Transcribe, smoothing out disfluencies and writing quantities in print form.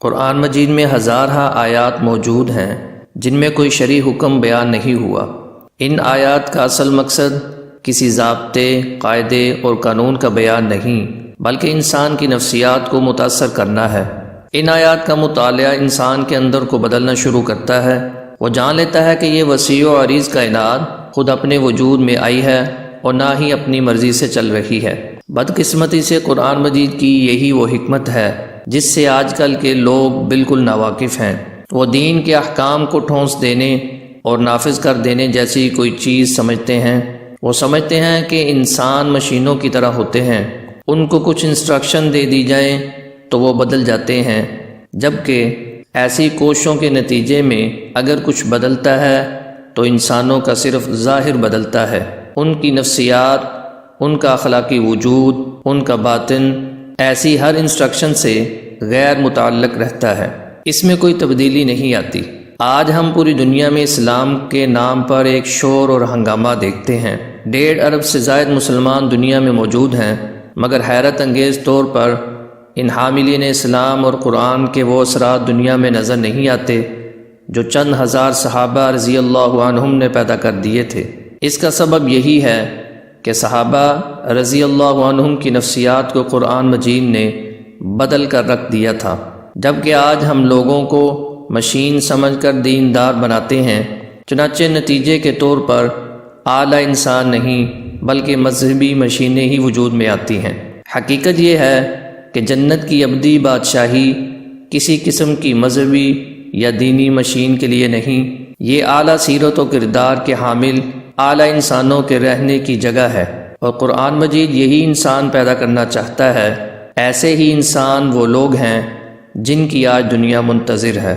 قرآن مجید میں ہزارہ آیات موجود ہیں جن میں کوئی شرعی حکم بیان نہیں ہوا۔ ان آیات کا اصل مقصد کسی ضابطے، قاعدے اور قانون کا بیان نہیں، بلکہ انسان کی نفسیات کو متاثر کرنا ہے۔ ان آیات کا مطالعہ انسان کے اندر کو بدلنا شروع کرتا ہے۔ وہ جان لیتا ہے کہ یہ وسیع و عریض کائنات خود اپنے وجود میں آئی ہے اور نہ ہی اپنی مرضی سے چل رہی ہے۔ بدقسمتی سے قرآن مجید کی یہی وہ حکمت ہے جس سے آج کل کے لوگ بالکل ناواقف ہیں۔ وہ دین کے احکام کو ٹھونس دینے اور نافذ کر دینے جیسی کوئی چیز سمجھتے ہیں۔ وہ سمجھتے ہیں کہ انسان مشینوں کی طرح ہوتے ہیں، ان کو کچھ انسٹرکشن دے دی جائیں تو وہ بدل جاتے ہیں، جبکہ ایسی کوششوں کے نتیجے میں اگر کچھ بدلتا ہے تو انسانوں کا صرف ظاہر بدلتا ہے، ان کی نفسیات، ان کا اخلاقی وجود، ان کا باطن ایسی ہر انسٹرکشن سے غیر متعلق رہتا ہے، اس میں کوئی تبدیلی نہیں آتی۔ آج ہم پوری دنیا میں اسلام کے نام پر ایک شور اور ہنگامہ دیکھتے ہیں۔ 1.5 ارب سے زائد مسلمان دنیا میں موجود ہیں، مگر حیرت انگیز طور پر ان حاملین اسلام اور قرآن کے وہ اثرات دنیا میں نظر نہیں آتے جو چند ہزار صحابہ رضی اللہ عنہم نے پیدا کر دیے تھے۔ اس کا سبب یہی ہے کہ صحابہ رضی اللہ عنہم کی نفسیات کو قرآن مجید نے بدل کر رکھ دیا تھا، جبکہ آج ہم لوگوں کو مشین سمجھ کر دیندار بناتے ہیں۔ چنانچہ نتیجے کے طور پر اعلیٰ انسان نہیں بلکہ مذہبی مشینیں ہی وجود میں آتی ہیں۔ حقیقت یہ ہے کہ جنت کی ابدی بادشاہی کسی قسم کی مذہبی یا دینی مشین کے لیے نہیں، یہ اعلیٰ سیرت و کردار کے حامل اعلیٰ انسانوں کے رہنے کی جگہ ہے، اور قرآن مجید یہی انسان پیدا کرنا چاہتا ہے۔ ایسے ہی انسان وہ لوگ ہیں جن کی آج دنیا منتظر ہے۔